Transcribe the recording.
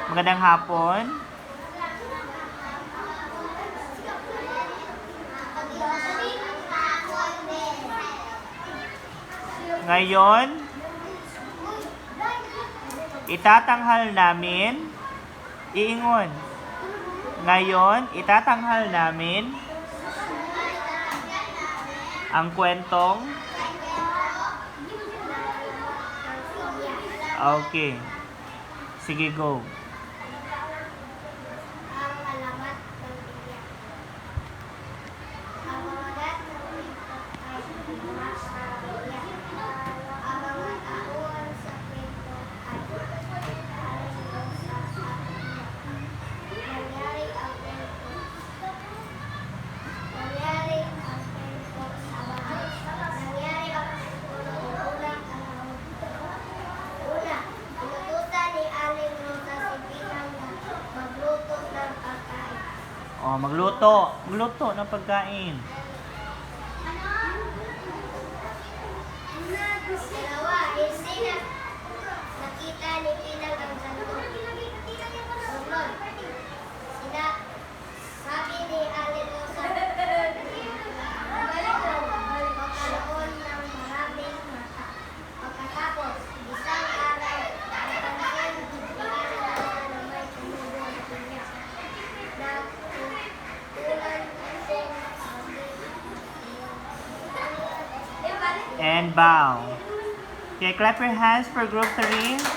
Magandang hapon. Ngayon, itatanghal namin, iingon. Ngayon, itatanghal namin ang kwentong. Okay. Sige, go. Ang alamat ng iyak. Ang mga datong ay mga iyak. Ang mga taon sa kwento ay ayon sa iyak. Nangyari ang kwento sa bahay. Nangyari ang kwento noong unang araw. Una, inutusan ni Aling Rosa si Pinang na magluto ng pagkain. Oh, magluto. Magluto ng pagkain. Dalawa, hindi na nakita ni Pinang ang santo. Sunod, sabi ni Aling Rosa, magkaroon ng maraming mata. Pagkatapos, isang araw, napansin ni Aling Rosa na may tumubo na pinya. Nagtutulan sing And bow. Okay, clap your hands for group 3.